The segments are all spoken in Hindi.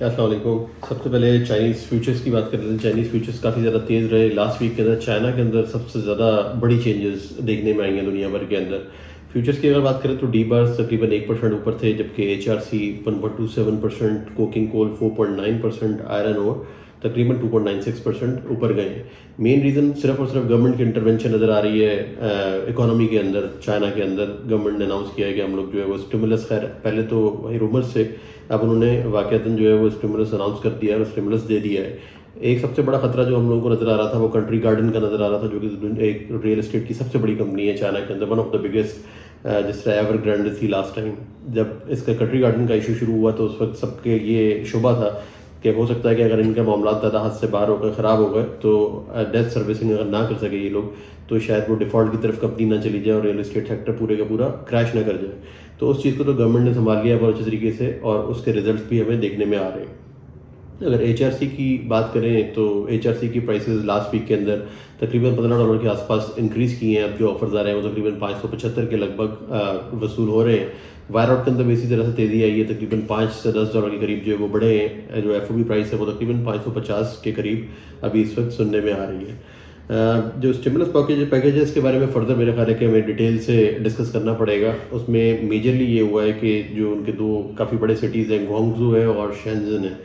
अस्सलाम वालेकुम। सबसे पहले चाइनीज़ फ्यूचर्स की बात कर लेते हैं। चाइनीज़ फ्यूचर्स काफ़ी ज़्यादा तेज़ रहे। लास्ट वीक के अंदर चाइना के अंदर सबसे ज़्यादा बड़ी चेंजेस देखने में आई हैं दुनिया भर के अंदर। फ्यूचर्स की अगर बात करें तो डी बार्स तकरीबन 1% ऊपर थे, जबकि HRC 1.27%, coking coal 4.9%, iron ore तकरीबन 2.96% ऊपर गए हैं। मेन रीज़न सिर्फ और सिर्फ गवर्नमेंट की इंटरवेंशन नज़र आ रही है इकोनॉमी के अंदर। चाइना के अंदर गवर्नमेंट ने अनाउंस किया है कि हम लोग जो है वो स्टिमुलस, खैर पहले तो वही रूमर्स से, अब उन्होंने वाकईतन जो है वो स्टिमुलस अनाउंस कर दिया है और स्टिमुलस दे दिया है। एक सबसे बड़ा खतरा जो हम लोगों को नज़र आ रहा था वो कंट्री गार्डन का नज़र आ रहा था, जो कि एक रियल एस्टेट की सबसे बड़ी कंपनी है चाइना के अंदर, वन ऑफ द बिगेस्ट, जिस तरह एवरग्रांडे थी लास्ट टाइम। जब इसका कंट्री गार्डन का इशू शुरू हुआ तो उस वक्त सबके ये शुबा था कि हो सकता है कि अगर इनका मामला ज़्यादा हाथ से बाहर हो गए, ख़राब हो गए, तो डेथ सर्विसिंग अगर ना कर सके ये लोग, तो शायद वो डिफ़ॉल्ट की तरफ कंपनी ना चली जाए और रियल एस्टेट सेक्टर पूरे का पूरा क्रैश ना कर जाए। तो उस चीज़ को तो गवर्नमेंट ने संभाल लिया बहुत अच्छे तरीके से और उसके रिजल्ट्स भी हमें देखने में आ रहे हैं। अगर HRC की बात करें तो HRC की प्राइसेस लास्ट वीक के अंदर तकरीबन $15 के आसपास इंक्रीज़ किए हैं। अब जो ऑफर्स आ रहे हैं वो तकरीबन 575 के लगभग वसूल हो रहे हैं। वायर आउट के अंदर भी इसी तरह से तेज़ी आई है, तकरीबन $5 से $10 के करीब जो है वो बढ़े हैं। जो FOB प्राइस है वो तकरीबन 550 के करीब अभी इस वक्त सुनने में आ रही है। जो स्टिमुलस पैकेजेस के बारे में फर्दर मेरे ख्याल है कि हमें डिटेल से डिस्कस करना पड़ेगा। उसमें मेजरली ये हुआ है कि जो उनके दो काफ़ी बड़े सिटीज़ हैं, ग्वांगझू है और शेंजन है,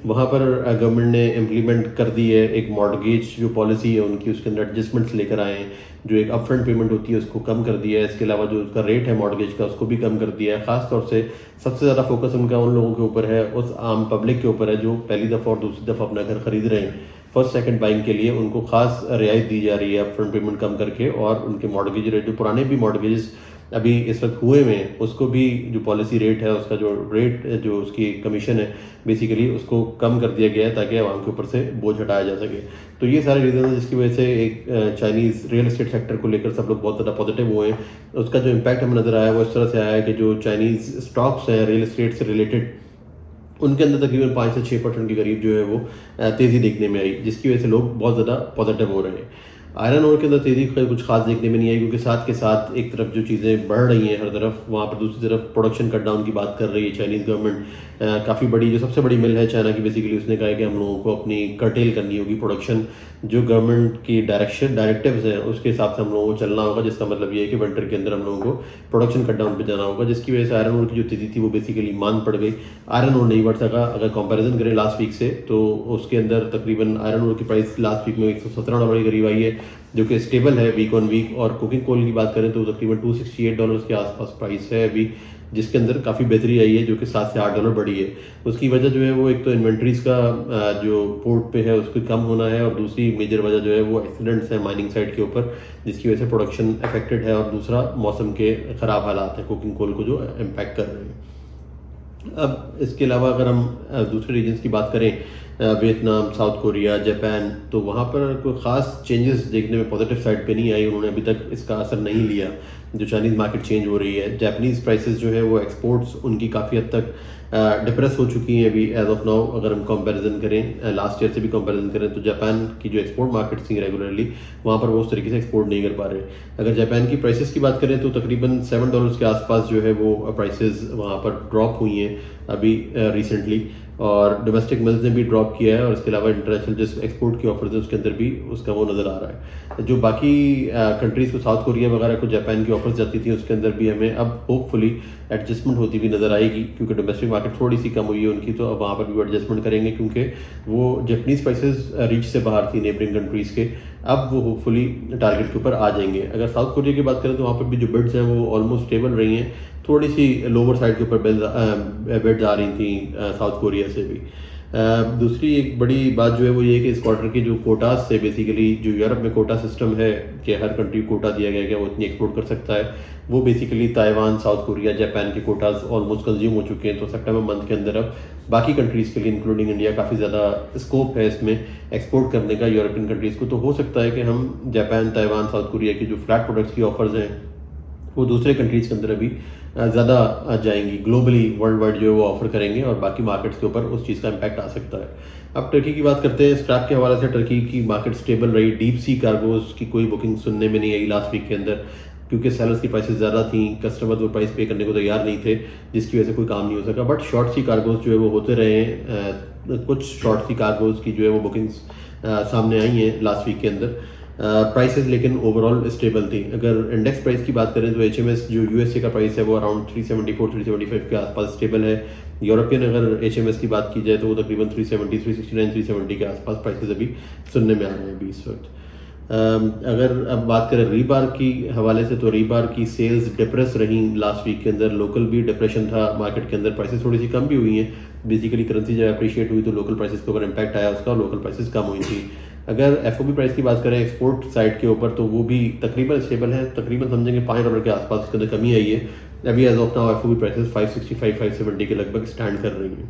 वहाँ पर गवर्नमेंट ने इम्प्लीमेंट कर दी है एक मॉर्गेज जो पॉलिसी है उनकी, उसके अंदर एडजस्टमेंट्स लेकर आए हैं। जो एक अपफ्रंट पेमेंट होती है उसको कम कर दिया है। इसके अलावा जो उसका रेट है मॉर्गेज का उसको भी कम कर दिया है। ख़ास तौर से सबसे ज़्यादा फोकस उनका उन लोगों के ऊपर है, उस आम पब्लिक के ऊपर है जो पहली दफ़ा और दूसरी दफ़ा अपना घर खरीद रहे हैं। फर्स्ट सेकंड बाइंग के लिए उनको खास रियायत दी जा रही है अपफ्रंट पेमेंट कम करके, और उनके मॉर्गेज रेट जो पुराने भी मॉर्गेजेस अभी इस वक्त हुए हुए हैं उसको भी जो पॉलिसी रेट है उसका जो रेट जो उसकी कमीशन है बेसिकली उसको कम कर दिया गया है ताकि आवाम के ऊपर से बोझ हटाया जा सके। तो ये सारे रीज़न है जिसकी वजह से एक चाइनीज़ रियल एस्टेट सेक्टर को लेकर सब लोग बहुत ज़्यादा पॉजिटिव हुए हैं। उसका जो इम्पैक्ट हमें नज़र आया वो इस तरह से आया है कि जो चाइनीज़ स्टॉक्स हैं रियल एस्टेट से रिलेटेड, उनके अंदर तकरीबन 5 से 6% के करीब जो है वो तेज़ी देखने में आई, जिसकी वजह से लोग बहुत ज़्यादा पॉजिटिव हो रहे हैं। आयरन ओर के अंदर तेज़ी कुछ खास देखने में नहीं आई, क्योंकि साथ के साथ एक तरफ जो चीज़ें बढ़ रही हैं हर तरफ, वहाँ पर दूसरी तरफ प्रोडक्शन कट डाउन की बात कर रही है चाइनीज़ गवर्नमेंट। काफ़ी बड़ी जो सबसे बड़ी मिल है चाइना की, बेसिकली उसने कहा है कि हम लोगों को अपनी कर्टेल करनी होगी प्रोडक्शन। जो गवर्नमेंट की डायरेक्टिव्स हैं उसके हिसाब से हम लोगों को चलना होगा, जिसका मतलब ये है कि विंटर के अंदर हम लोगों को प्रोडक्शन कट डाउन पर जाना होगा, जिसकी वजह से आयरन ओर की जो तेज़ी थी वो बेसिकली मान पड़ गई। आयरन ओर नहीं बढ़ सका। अगर कंपैरिजन करें लास्ट वीक से तो उसके अंदर तकरीबन आयरन ओर की प्राइस लास्ट वीक में $117 के करीब आई है, जो कि स्टेबल है वीक ऑन वीक। और कुकिंग कोल की बात करें तो तकरीबन $268 के आसपास प्राइस है अभी, जिसके अंदर काफ़ी बेहतरी आई है, जो कि $7 से $8 बढ़ी है। उसकी वजह जो है वो एक तो इन्वेंट्रीज का जो पोर्ट पे है उसको कम होना है, और दूसरी मेजर वजह जो है वो एक्सीडेंट्स है माइनिंग साइड के ऊपर, जिसकी वजह से प्रोडक्शन अफेक्टेड है, और दूसरा मौसम के ख़राब हालात हैं कुकिंग कोल को जो इम्पैक्ट कर रहे हैं। अब इसके अलावा अगर हम दूसरे रीजन्स की बात करें, वियतनाम, साउथ कोरिया, जापान, तो वहाँ पर कोई ख़ास चेंजेस देखने में पॉजिटिव साइड पे नहीं आई। उन्होंने अभी तक इसका असर नहीं लिया जो चाइनीज़ मार्केट चेंज हो रही है। जापानीज़ प्राइसेस जो है वो एक्सपोर्ट्स उनकी काफ़ी हद तक डिप्रेस हो चुकी हैं अभी एज ऑफ नाउ। अगर हम कंपैरिजन करें लास्ट ईयर से भी कंपैरिजन करें तो जापान की जो एक्सपोर्ट मार्केट्स थी रेगुलरली, वहाँ पर वो उस तरीके से एक्सपोर्ट नहीं कर पा रहे। अगर जापान की प्राइसेस की बात करें तो तकरीबन $7 के आसपास जो है वो प्राइसेस वहाँ पर ड्रॉप हुई हैं अभी रिसेंटली, और डोमेस्टिक मिल्स ने भी ड्रॉप किया है, और इसके अलावा इंटरनेशनल जो एक्सपोर्ट की ऑफर्स है उसके अंदर भी उसका वो नज़र आ रहा है। जो बाकी कंट्रीज़ को, साउथ कोरिया वगैरह को जापान की ऑफर्स जाती थी उसके अंदर भी हमें अब होपफुली एडजस्टमेंट होती हुई नज़र आएगी, क्योंकि डोमेस्टिक मार्केट थोड़ी सी कम हुई है उनकी, तो अब वहाँ पर भी वो एडजस्टमेंट करेंगे, क्योंकि वो जापानीज़ प्राइसेस रीच से बाहर थी नेबरिंग कंट्रीज़ के, अब वो होपफुली टारगेट के ऊपर आ जाएंगे। अगर साउथ कोरिया की बात करें तो वहाँ पर भी जो बिड्स हैं वो ऑलमोस्ट स्टेबल रही हैं, थोड़ी सी लोअर साइड के ऊपर बिड्स आ रही थी साउथ कोरिया से भी। दूसरी एक बड़ी बात जो है वो ये है कि इस क्वार्टर के जो कोटास से, बेसिकली जो यूरोप में कोटा सिस्टम है कि हर कंट्री को कोटा दिया गया है कि वो इतनी एक्सपोर्ट कर सकता है, वो basically Taiwan, south Korea, Japan के कोटास ऑलमोस्ट कंज्यूम हो चुके हैं। तो सितंबर मंथ के अंदर अब बाकी कंट्रीज़ के लिए इंक्लूडिंग इंडिया काफ़ी ज़्यादा स्कोप है इसमें एक्सपोर्ट करने का यूरोपियन कंट्रीज़ को। तो हो सकता है कि हम जापान, ताइवान, साउथ कोरिया की जो फ्लैट प्रोडक्ट्स की ऑफर्स हैं वो दूसरे कंट्रीज़ के अंदर अभी ज़्यादा जाएंगी, ग्लोबली वर्ल्ड वाइड जो है वो ऑफर करेंगे, और बाकी मार्केट्स के ऊपर उस चीज़ का इम्पैक्ट आ सकता है। अब टर्की की बात करते हैं। स्क्रैप के हवाले से टर्की की मार्केट स्टेबल रही। डीप सी कार्गोज की कोई बुकिंग सुनने में नहीं आई लास्ट वीक के अंदर। क्योंकि सेलर्स की प्राइसेस ज़्यादा थी, कस्टमर वो प्राइस पे करने को तैयार नहीं थे, जिसकी वजह से कोई काम नहीं हो सका। बट शॉर्ट सी कार्गोज जो है वो होते रहे हैं, कुछ शॉर्ट सी कार्गोज की जो है वो बुकिंग्स सामने आई हैं लास्ट वीक के अंदर। प्राइसेस लेकिन ओवरऑल स्टेबल थी। अगर इंडेक्स प्राइस की बात करें तो एचएमएस जो यूएसए का प्राइस है वो अराउंड 374-375 के आसपास स्टेबल है। यूरोपियन अगर एचएमएस की बात की जाए तो वो तकरीबन 370, 369, 370 के आसपास प्राइसेस अभी सुनने में आ रहे हैं अभी इस वक्त। अगर अब बात करें रीबार की हवाले से, तो रीबार की सेल्स डिप्रेस रही लास्ट वीक के अंदर। लोकल भी डिप्रेशन था मार्केट के अंदर, प्राइसेस थोड़ी सी कम भी हुई हैं। बेसिकली करेंसी जब अप्रिशिएट हुई तो लोकल प्राइसेस के ऊपर इम्पैक्ट आया उसका, लोकल प्राइसेस कम हुई थी। अगर एफओबी प्राइस की बात करें एक्सपोर्ट साइड के ऊपर, तो वो भी तकरीबन स्टेबल है, तकरीबन समझेंगे $5 के आसपास उसके अंदर कमी आई है। अभी as of now FOB prices 565-570 के लगभग स्टैंड कर रही हैं।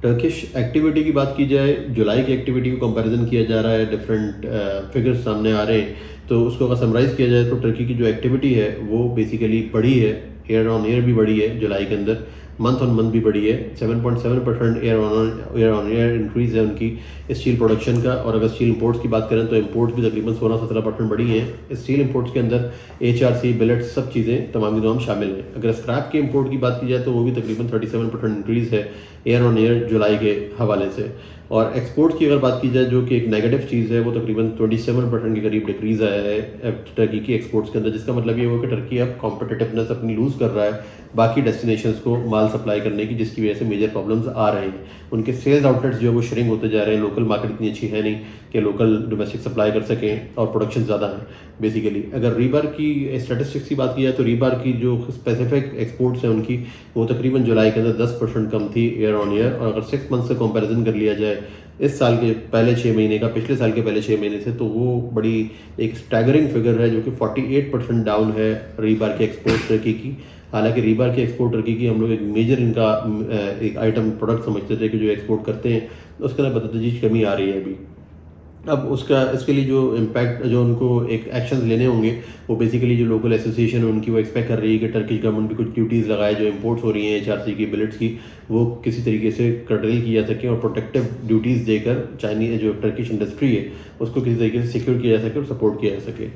टर्किश एक्टिविटी की बात की जाए, जुलाई की एक्टिविटी को कंपैरिजन किया जा रहा है, डिफरेंट फिगर्स सामने आ रहे हैं, तो उसको अगर समराइज़ किया जाए तो टर्की की जो एक्टिविटी है वो बेसिकली बढ़ी है, ईयर ऑन ईयर भी बढ़ी है जुलाई के अंदर, मंथ ऑन मंथ भी बढ़ी है। 7.7% ईयर ऑन ईयर इंक्रीज़ है उनकी स्टील प्रोडक्शन का। और अगर स्टील इंपोर्ट्स की बात करें तो इंपोर्ट्स भी तकरीबन 16-17% बढ़ी हैं। स्टील इंपोर्ट्स के अंदर HRC, बिलेट्स, सब चीज़ें तमाम की तमाम शामिल हैं। अगर स्क्रैप के इंपोर्ट की बात की जाए तो वो भी तकरीबन 37% इंक्रीज़ है ईयर ऑन ईयर जुलाई के हवाले से। और एक्सपोर्ट की अगर बात की जाए, जो कि एक नेगेटिव चीज़ है, वो तकरीबन 27% के करीब डिक्रीज़ आया है टर्की की एक्सपोर्ट्स के अंदर, जिसका मतलब ये हुआ कि टर्की अब कॉम्पिटिटिवनेस अपनी लूज़ कर रहा है बाकी डेस्टिनेशंस को माल सप्लाई करने की, जिसकी वजह से मेजर प्रॉब्लम्स आ रहे हैं। उनके सेल्स आउटलेट्स जो है वो श्रिंक होते जा रहे हैं। लोकल मार्केट इतनी अच्छी है नहीं कि लोकल डोमेस्टिक सप्लाई कर सकें, और प्रोडक्शन ज़्यादा है बेसिकली। अगर रीबार की स्टैटिस्टिक्स की बात की जाए तो रीबार की जो स्पेसिफिक एक्सपोर्ट्स हैं उनकी, वो तकरीबन जुलाई के अंदर 10% कम थी ईयर ऑन ईयर। और अगर 6 मंथ से कंपैरिजन कर लिया जाए इस साल के पहले 6 महीने का पिछले साल के पहले 6 महीने से, तो वो बड़ी एक स्टैगरिंग फिगर है, जो कि 48% डाउन है रीबार के एक्सपोर्ट टर्की की। हालांकि रीबार के एक्सपोर्ट टर्की की हम लोग एक मेजर इनका एक आइटम प्रोडक्ट समझते थे कि जो एक्सपोर्ट करते हैं, उसके अंदर बदतजीज कमी आ रही है अभी। अब उसका इसके लिए जो इम्पैक्ट, जो उनको एक एक्शंस लेने होंगे, वो बेसिकली जो लोकल एसोसिएशन है उनकी, वो एक्सपेक्ट कर रही है कि टर्किश गवर्नमेंट भी कुछ ड्यूटीज़ लगाए जो इंपोर्ट्स हो रही हैं HRC की, बिलेट्स की, वो किसी तरीके से कर्टेल की जा सके और प्रोटेक्टिव ड्यूटीज़ देकर चाइनीज जो टर्किश इंडस्ट्री है उसको किसी तरीके से सिक्योर किया जा सके और सपोर्ट किया जा सके।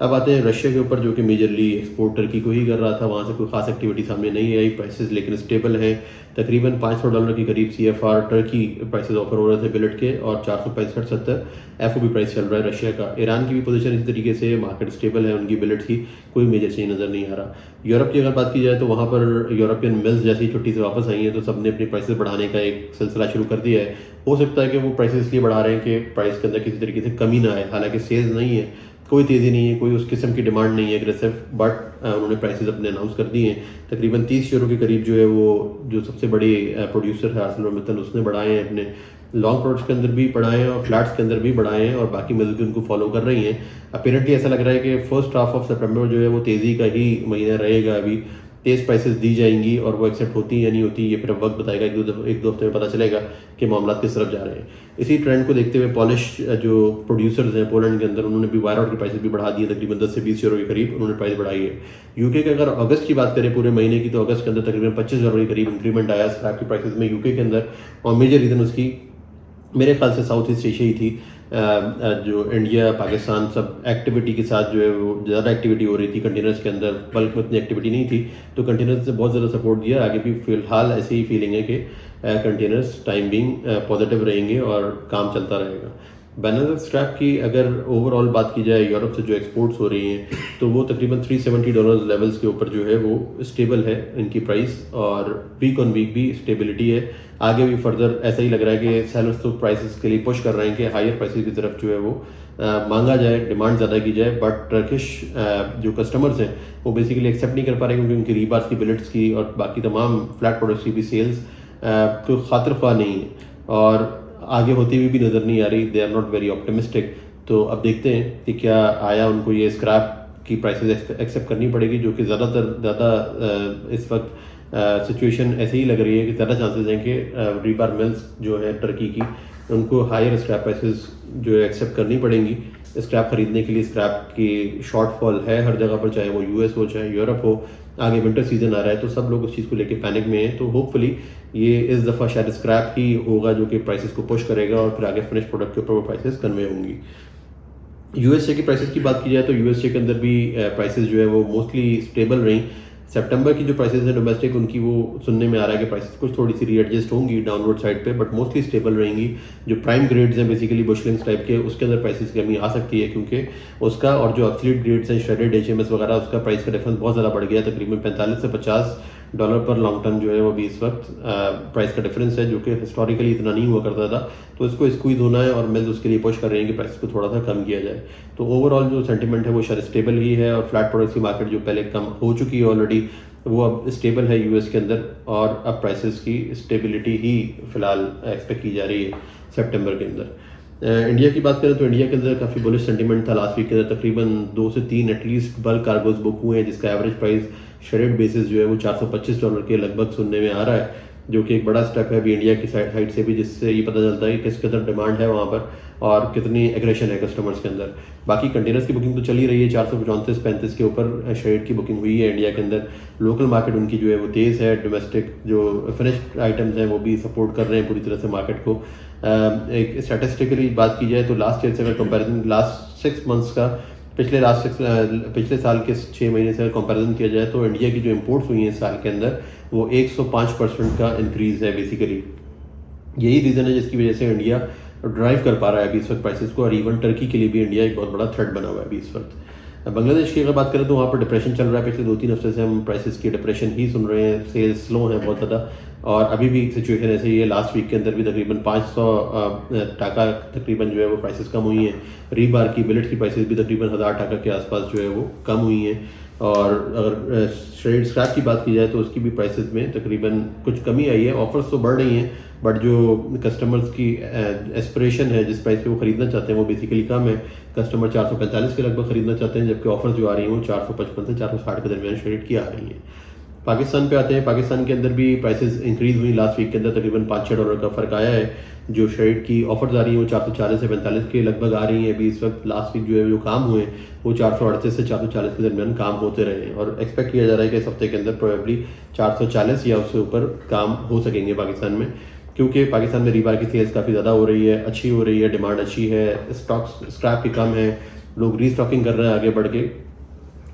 अब आते हैं रशिया के ऊपर, जो कि मेजरली एक्सपोर्ट टर्की को ही कर रहा था। वहाँ से कोई खास एक्टिविटी सामने नहीं आई, प्राइसेस लेकिन स्टेबल हैं। तकरीबन $500 के करीब CFR टर्की प्राइसेस ऑफर हो रहे थे बिलेट के, और 465-70 FOB प्राइस चल रहा है रशिया का। ईरान की भी पोजीशन इसी तरीके से, मार्केट स्टेबल है उनकी बिलेट्स की, कोई मेजर चेंज नज़र नहीं आ रहा। यूरोप की अगर बात की जाए तो वहाँ पर यूरोपियन मिल्स जैसी छुट्टी से वापस आई हैं, तो सबने अपनी प्राइसेस बढ़ाने का एक सिलसिला शुरू कर दिया है। हो सकता है कि वो प्राइसेस इसलिए बढ़ा रहे हैं कि प्राइस के अंदर किसी तरीके से कमी ना आए। हालांकि सेल्स नहीं है, कोई तेज़ी नहीं है, कोई उस किस्म की डिमांड नहीं है एग्रेसिव, बट उन्होंने प्राइसेस अपने अनाउंस कर दिए हैं। तकरीबन 30 यूरो के करीब जो है वो जो सबसे बड़ी प्रोड्यूसर है ArcelorMittal, उसने बढ़ाए हैं अपने लॉन्ग प्रोडक्ट्स के अंदर भी बढ़ाए हैं और फ्लैट्स के अंदर भी बढ़ाए हैं, और बाकी मिल्स भी उनको फॉलो कर रही हैं। अपेरेंटली ऐसा लग रहा है कि फर्स्ट हाफ ऑफ सितंबर जो है वो तेज़ी का ही महीना रहेगा। अभी तेज़ प्राइसेस दी जाएंगी, और वो एक्सेप्ट होती या नहीं होती ये फिर अब वक्त बताएगा। एक दो हफ्ते में पता चलेगा कि मामला किस तरफ जा रहे हैं। इसी ट्रेंड को देखते हुए पॉलिश जो प्रोड्यूसर्स हैं पोलैंड के अंदर, उन्होंने भी वायर आउट की प्राइसेस भी बढ़ा दी है, तकरीबन 10 से 20 यूरो के करीब उन्होंने प्राइस बढ़ाई है। यूके के अगर अगस्त की बात करें पूरे महीने की, तो अगस्त के अंदर तकरीबन 25 यूरो के करीब इंक्रीमेंट आया स्क्रैप की प्राइसेस में यूके के अंदर। और मेजर रीज़न उसकी मेरे ख्याल से साउथ ईस्ट एशिया ही थी। जो इंडिया पाकिस्तान सब एक्टिविटी के साथ जो है वो ज़्यादा एक्टिविटी हो रही थी कंटेनर्स के अंदर, बल्क में उतनी एक्टिविटी नहीं थी, तो कंटेनर्स से बहुत ज़्यादा सपोर्ट दिया। आगे भी फिलहाल ऐसी ही फीलिंग है कि कंटेनर्स टाइम बिंग पॉजिटिव रहेंगे और काम चलता रहेगा। बैनर स्क्रैप की अगर ओवरऑल बात की जाए, यूरोप से जो एक्सपोर्ट्स हो रही हैं, तो वो तकरीबन $370 लेवल्स के ऊपर जो है वो स्टेबल है इनकी प्राइस, और वीक ऑन वीक भी स्टेबिलिटी है। आगे भी फर्दर ऐसा ही लग रहा है कि सेलर्स तो प्राइसेस के लिए पुश कर रहे हैं कि हायर प्राइसेस की तरफ जो है वो मांगा जाए, डिमांड ज़्यादा की जाए। बट टर्किश जो कस्टमर्स हैं वो बेसिकली एक्सेप्ट नहीं कर पा रहे, क्योंकि उनकी रीबार्स की, बिलेट्स की और बाकी तमाम फ्लैट प्रोडक्ट्स की भी सेल्स तो खातिर ख्वाह नहीं है, और आगे होती हुई भी नज़र नहीं आ रही। They are not very optimistic. तो अब देखते हैं कि क्या आया उनको ये स्क्रैप की प्राइसेस एक्सेप्ट करनी पड़ेगी, जो कि ज़्यादा इस वक्त सिचुएशन ऐसे ही लग रही है कि ज़्यादा चांसेस हैं कि रीबार मिल्स जो है टर्की की, उनको हायर स्क्रैप प्राइसेस जो है एक्सेप्ट करनी पड़ेंगी स्क्रैप खरीदने के लिए। स्क्रैप की शॉर्टफॉल है हर जगह पर, चाहे वो US हो चाहे यूरोप हो। आगे विंटर सीजन आ रहा है, तो सब लोग उस चीज़ को लेके पैनिक में हैं। तो होपफुली ये इस दफ़ा शायद स्क्रैप ही होगा जो कि प्राइसेस को पुश करेगा, और फिर आगे फिनिश प्रोडक्ट के ऊपर वो प्राइसेस कन्वे होंगी। यूएसए की प्राइसेस की बात की जाए तो यूएसए के अंदर भी प्राइसेस जो है वो मोस्टली स्टेबल रही। सितंबर की जो प्राइसेस है डोमेस्टिक उनकी वो सुनने में आ रहा है कि प्राइसेस कुछ थोड़ी सी रीएडजस्ट होंगी डाउनवर्ड साइड पे, बट मोस्टली स्टेबल रहेंगी। जो प्राइम ग्रेड्स हैं बेसिकली बुशलिंग्स टाइप के, उसके अंदर प्राइसेस की कमी आ सकती है क्योंकि उसका और जो एब्सोल्यूट ग्रेड्स हैं श्रेडेड एचएमएस वगैरह, उसका प्राइस का डिफरेंस बहुत ज़्यादा बढ़ गया है। तकरीबन 45 से $50 पर लॉन्ग टर्म जो है वो भी इस वक्त प्राइस का डिफरेंस है, जो कि हिस्टोरिकली इतना नहीं हुआ करता था। तो इसको स्क्वीज होना है और मिल्स उसके लिए पुश कर रहे हैं कि प्राइस को थोड़ा सा कम किया जाए। तो ओवरऑल जो सेंटीमेंट है वो शायद स्टेबल ही है, और फ्लैट प्रोडक्ट्स की मार्केट जो पहले कम हो चुकी है ऑलरेडी, वो अब स्टेबल है यूएस के अंदर, और अब प्राइसेस की स्टेबिलिटी ही फिलहाल एक्सपेक्ट की जा रही है सितंबर के अंदर। इंडिया की बात करें तो इंडिया के अंदर काफ़ी बुलिश सेंटीमेंट था लास्ट वीक के अंदर। तकरीबन 2 से 3 एटलीस्ट बल्क कार्गोज बुक हुए हैं, जिसका एवरेज प्राइस शेडेड बेसिस जो है वो $425 के लगभग सुनने में आ रहा है, जो कि एक बड़ा स्टेप है अभी इंडिया की साइड से भी, जिससे ये पता चलता है कि किस कदर डिमांड है वहाँ पर और कितनी एग्रेशन है कस्टमर्स के अंदर। बाकी कंटेनर्स की बुकिंग तो चल ही रही है, 434-35 के ऊपर शेड की बुकिंग हुई है इंडिया के अंदर। लोकल मार्केट उनकी जो है वो तेज़ है, डोमेस्टिक जो फिनिश्ड आइटम्स हैं वो भी सपोर्ट कर रहे हैं पूरी तरह से मार्केट को। एक स्टैटिस्टिकली बात की जाए तो लास्ट ईयर से अगर कंपेरिजन लास्ट 6 मंथ्स का पिछले साल के 6 महीने से अगर कंपैरिजन किया जाए तो इंडिया की जो इंपोर्ट्स हुई हैं इस साल के अंदर वो 105% का इंक्रीज़ है। बेसिकली यही रीज़न है जिसकी वजह से इंडिया ड्राइव कर पा रहा है अभी इस वक्त प्राइसेस को, और इवन टर्की के लिए भी इंडिया एक बहुत बड़ा थ्रेट बना हुआ है अभी इस वक्त। बांग्लादेश की अगर बात करें तो वहाँ पर डिप्रेशन चल रहा है। पिछले 2-3 हफ्ते से हम प्राइसेस की डिप्रेशन ही सुन रहे हैं, सेल्स स्लो हैं बहुत ज़्यादा, और अभी भी सिचुएशन ऐसे ही है। लास्ट वीक के अंदर भी तकरीबन 500 टाका तकरीबन जो है वो प्राइसेस कम हुई हैं। रीबार की बिलेट की प्राइसेस भी तकरीबन 1000 टाका के आसपास जो है वो कम हुई हैं। और अगर श्रेड स्क्रैप की बात की जाए तो उसकी भी प्राइसेस में तकरीबन कुछ कमी आई है। ऑफर्स तो बढ़ रही हैं, बट जो कस्टमर्स की एस्पिरेशन है, जिस प्राइस पे वो ख़रीदना चाहते हैं वो बेसिकली कम है। कस्टमर 445 के लगभग ख़रीदना चाहते हैं, जबकि ऑफर्स जो आ रही हैं वो 455 से 460 के दरमियान श्रेड की आ रही हैं। पाकिस्तान पे आते हैं। पाकिस्तान के अंदर भी प्राइसेस इंक्रीज़ हुई लास्ट वीक के अंदर, तकरीबन $5-6 का फ़र्क आया है। जो शेड की ऑफर्स आ रही हैं वो 440 से 45 के लगभग आ रही हैं अभी इस वक्त। लास्ट वीक जो है जो काम हुए वो 438 से 440 के दरमियान काम होते रहे, और एक्सपेक्ट किया जा रहा है कि इस हफ्ते के अंदर प्रोबेबली 440 या उससे ऊपर काम हो सकेंगे पाकिस्तान में, क्योंकि पाकिस्तान में रीबार की सेल्स काफ़ी ज़्यादा हो रही है, अच्छी हो रही है, डिमांड अच्छी है, स्टॉक्स स्क्रैप की कम है, लोग रीस्टॉकिंग कर रहे हैं आगे बढ़ के।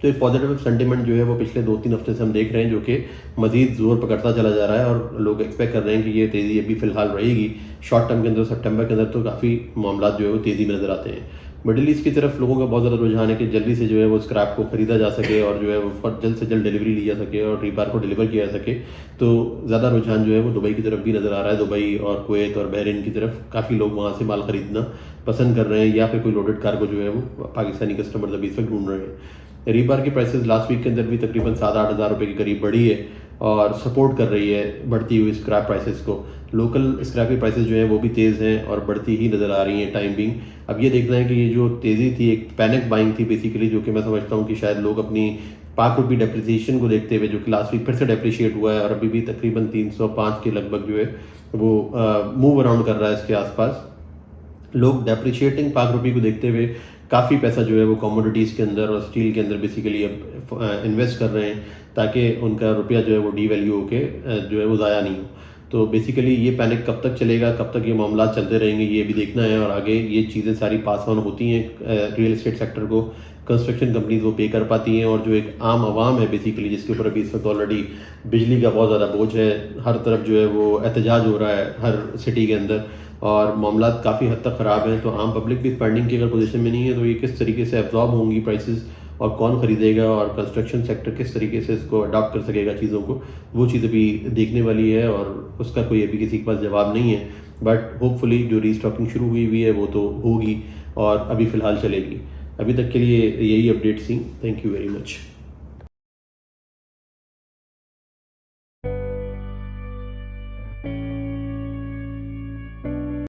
तो एक पॉजिटिव सेंटीमेंट जो है वो पिछले 2-3 हफ्ते से हम देख रहे हैं, जो कि मजीद जोर पकड़ता चला जा रहा है, और लोग एक्सपेक्ट कर रहे हैं कि ये तेज़ी अभी फिलहाल रहेगी शॉर्ट टर्म के अंदर। सितंबर के अंदर तो काफ़ी मामला जो है वो तेज़ी में नज़र आते हैं। मिडिल ईस्ट की तरफ लोगों का बहुत ज़्यादा रुझान है कि जल्दी से जो है वो स्क्रैप को ख़रीदा जा सके और जो है वो जल्द से जल्द डिलीवरी ली जा सके और रीबार को डिलीवर किया जा सके। तो ज़्यादा रुझान जो है वो दुबई की तरफ भी नज़र आ रहा है। दुबई और कुवैत और बहरीन की तरफ काफ़ी लोग वहाँ से माल ख़रीदना पसंद कर रहे हैं, या फिर कोई लोडेड कार्गो जो है वो पाकिस्तानी कस्टमर अभी इस वक्त ढूंढ रहे हैं। रीबार की प्राइसेस लास्ट वीक के अंदर भी तकरीबन 7-8 हज़ार रुपये के करीब बढ़ी है और सपोर्ट कर रही है बढ़ती हुई स्क्रैप प्राइसेस को। लोकल स्क्रैप की प्राइसेस जो है वो भी तेज़ हैं और बढ़ती ही नज़र आ रही हैं टाइम बिंग। अब ये देखना है कि ये जो तेज़ी थी एक पैनिक बाइंग थी बेसिकली, जो कि मैं समझता हूँ कि शायद लोग अपनी पाक रुपी डेप्रिसिएशन को देखते हुए, जो कि लास्ट वीक फिर से डेप्रिशिएट हुआ है और अभी भी तकरीबन 305 के लगभग जो है वो मूव अराउंड कर रहा है इसके आसपास। लोग डेप्रिशिएटिंग पाक रुपी को देखते हुए काफ़ी पैसा जो है वो कमोडिटीज़ के अंदर और स्टील के अंदर बेसिकली अब इन्वेस्ट कर रहे हैं, ताकि उनका रुपया जो है वो डीवैल्यू होके जो है वो ज़ाया नहीं हो। तो बेसिकली ये पैनिक कब तक चलेगा, कब तक ये मामला चलते रहेंगे, ये भी देखना है। और आगे ये चीज़ें सारी पास ऑन होती हैं रियल एस्टेट सेक्टर को, कंस्ट्रक्शन कंपनीज वो पे कर पाती हैं, और जो एक आम आवाम है बेसिकली जिसके ऊपर अभी इस वक्त ऑलरेडी बिजली का बहुत ज़्यादा बोझ है, हर तरफ जो है वो एहतजाज हो रहा है हर सिटी के अंदर और मामला काफ़ी हद तक ख़राब हैं। तो आम पब्लिक भी स्पेंडिंग की अगर पोजीशन में नहीं है तो ये किस तरीके से एब्जॉर्ब होंगी प्राइसेस और कौन ख़रीदेगा, और कंस्ट्रक्शन सेक्टर किस तरीके से इसको अडॉप्ट कर सकेगा चीज़ों को, वो चीज़ अभी देखने वाली है और उसका कोई अभी किसी के पास जवाब नहीं है। बट होपफुली जो रीस्टॉकिंग शुरू हुई है वो तो होगी और अभी फ़िलहाल चलेगी। अभी तक के लिए यही अपडेट्स थी। Thank you very much.